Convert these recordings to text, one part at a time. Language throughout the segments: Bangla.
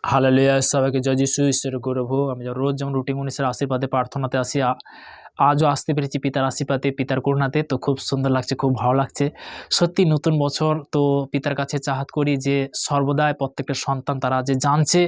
হালেলুয়া, সবাইকে জয় যিশু, ঈশ্বরের গৌরব হোক। আমি রোজ যেমন রুটিন অনুসারে আশীর্বাদে প্রার্থনাতে আসি, আজও আসতে পেরেছি পিতার আশীর্বাদে, পিতার করুণাতে। তো খুব সুন্দর লাগছে, খুব ভালো লাগছে। সত্যি নতুন বছর তো পিতার কাছে চাহাত করি যে সর্বদাই প্রত্যেকটা সন্তান তারা যে জানছে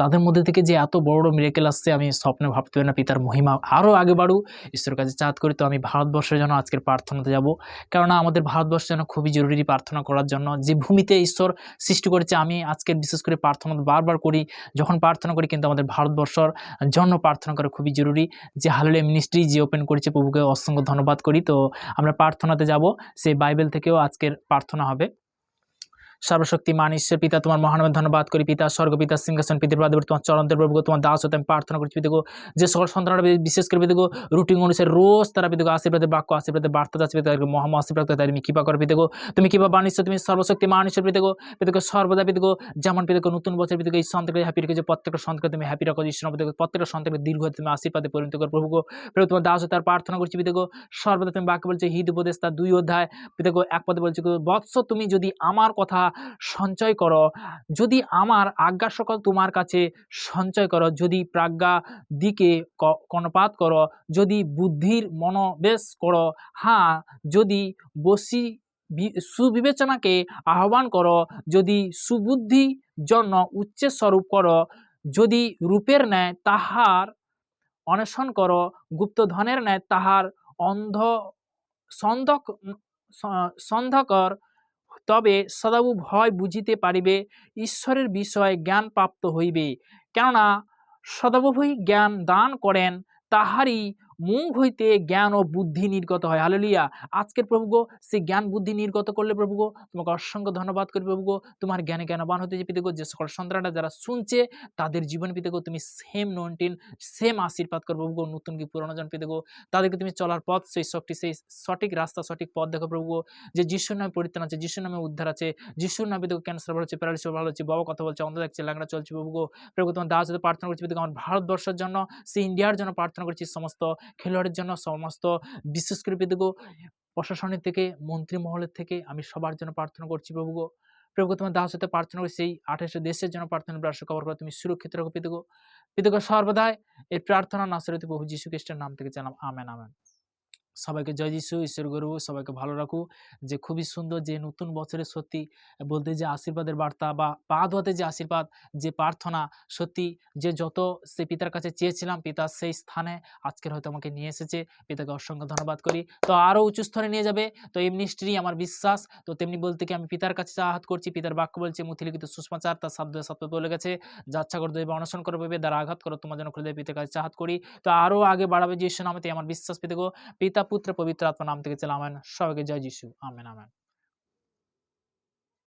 তাদের মধ্যে থেকে যে এত বড় বড় মিরাকেল আসছে, আমি স্বপ্নে ভাবতে পারি না। পিতার মহিমা আরও আগে বাড়ুক, ঈশ্বরের কাছে চাহাত করি। তো আমি ভারতবর্ষের জন্য আজকের প্রার্থনাতে যাব, কেননা আমাদের ভারতবর্ষের জন্য খুবই জরুরি প্রার্থনা করার জন্য। যে ভূমিতে ঈশ্বর সৃষ্টি করেছে, আমি আজকে বিশেষ করে প্রার্থনা বারবার করি, যখন প্রার্থনা করি কিন্তু আমাদের ভারতবর্ষর জন্য প্রার্থনা করা খুবই জরুরি। যে হালেলুয়া মিনিস্ট্রি যে ওপেন করেছে, প্রভুকে অসংখ্য ধন্যবাদ করি। তো আমরা প্রার্থনাতে যাব, সেই বাইবেল থেকেও আজকের প্রার্থনা হবে। সর্বশক্তিমান ঈশ্বর পিতা, তোমার মহানামে ধন্যবাদ করি। পিতা স্বর্গপিতা সিংহাসন পৃথিবীর তোমার চরণের প্রভু, তোমার দাস হতে আমি প্রার্থনা করছি পিতাগো, যে সকল সন্তানরা বিশেষ করে পিতাগো রুটিন অনুসারে রোজ তারা পিতাগো আশীর্বাদের বাক্য আশীর্বাদের বার্তা যাচ্ছে পিতাগো, মহাম আশীর্বাদ তাই তুমি কৃপা করো পিতাগো, তুমি কৃপা বানিয়েছো, তুমি সর্বশক্তিমান ঈশ্বর পিতাগো, পিতাগো সর্বদা পিতাগো যেমন পিতাগো নতুন বছর পিতাগো এই সন্তানকে হ্যাপি রেখেছো, প্রত্যেকটা সন্তানকে তুমি হ্যাপি রাখো ঈশ্বর পিতাগো, প্রত্যেকটা সন্তানকে দীর্ঘ তুমি আশীর্বাদে পরিণত করো প্রভুগো। প্রভু তোমার দাস হতে প্রার্থনা করছি পিতাগো, সর্বদা তুমি বাক্য বলছে হিদ উপদেশ তার 2 অধ্যায় পিতাগো 1 পদে বলছে, বৎস তুমি যদি আমার কথা সঞ্চয় করো, যদি আমার আজ্ঞা সকল তোমার কাছে সঞ্চয় করো, যদি প্রাজ্ঞা দিকে কর্ণপাত করো, যদি বুদ্ধির মনোবেশ করো, হ্যাঁ যদি সুবিবেচনাকে আহ্বান করো, যদি সুবুদ্ধি জন্য উচ্চের স্বরূপ করো, যদি রূপের ন্যায় তাহার অন্বেষণ করো, গুপ্তধনের ন্যায় তাহার সন্ধকর, তবে সদাবু ভয় বুঝিতে পারিবে, ঈশ্বরের বিষয়ে জ্ঞান প্রাপ্ত হইবে। কেননা সদাবুই জ্ঞান দান করেন, তাহারই মুখ হইতে জ্ঞান ও বুদ্ধি নির্গত হয়। হালেলুয়া। আজকের প্রভুগো সেই জ্ঞান বুদ্ধি নির্গত করলে প্রভুগো তোমাকে অসংখ্য ধন্যবাদ করি প্রভুগো। তোমার জ্ঞানে জ্ঞানবান হতে যে পিতাগো, যে সকল সন্তানরা যারা শুনছে তাদের জীবন পিতাগো তুমি সেম নন্টিন সেম আশীর্বাদ করো প্রভুগো। নতুন কি পুরনো জন পিতাগো, তাদেরকে তুমি চলার পথ সেই সঠিক রাস্তা সঠিক পথ দেখো প্রভুগো। যে যিশুর নামে পরিত্রাণ আছে, যিশুর নামে উদ্ধার আছে, যিশুর নামে পিতাগো ক্যান্সার ভালো হচ্ছে, প্যারালিসিস ভালো হচ্ছে, বাবা কথা বলছে, অন্ধ দেখছে, ল্যাংড়া চলছে প্রভুগো। প্রভু তোমার দাস হতে প্রার্থনা করছি পিতাগো, আমার ভারতবর্ষের জন্য, সেই ইন্ডিয়ার জন্য প্রার্থনা করছি, সমস্ত খেলোয়াড়ের জন্য, সমস্ত বিশেষ করে পিতাগো প্রশাসনের থেকে, মন্ত্রী মহলের থেকে আমি সবার জন্য প্রার্থনা করছি প্রভুগো। প্রভু তোমার দাস হতে প্রার্থনা করছি, সেই 28 দেশের জন্য প্রার্থনা রাষ্ট্র কবর করে তুমি সুরক্ষিত রাখো পিতাগো। পিতাগো সর্বদাই এই প্রার্থনা নাসরতি প্রভু যীশু খ্রিস্টের নাম থেকে জানাম, আমেন আমেন। সবাইকে জয় যিশু, ঈশ্বর গরু, সবাইকে ভালো রাখু। যে খুবই সুন্দর, যে নতুন বছরে সত্যি বলতে যে আশীর্বাদের বার্তা বা পা ধোয়াতে যে আশীর্বাদ, যে প্রার্থনা, সত্যি যে যত সে পিতার কাছে চেয়েছিলাম, পিতা সেই স্থানে আজকের হয়তো আমাকে নিয়ে এসেছে। পিতাকে অসংখ্য ধন্যবাদ করি। তো আরও উঁচু স্তরে নিয়ে যাবে, তো এই মিনিস্ট্রি আমার বিশ্বাস। তো তেমনি বলতে কি আমি পিতার কাছে আহাত করছি, পিতার বাক্য বলছে মুথিলিখিত সুষমাচার তার শব্দ বলে গেছে, যাচ্ছা করে দেবে, অনশন করে দেবে, দ্বারা আঘাত করো তোমার জন্য খুলে দেবে। পিতার কাছে চাহাত করি, তো আরও আগে বাড়াবে যিশু নামেতে আমার বিশ্বাস। পিতা পুত্র পবিত্র আত্মা নাম থেকে চলে, আমেন। সবাইকে জয় যিশু, আমেন আমেন।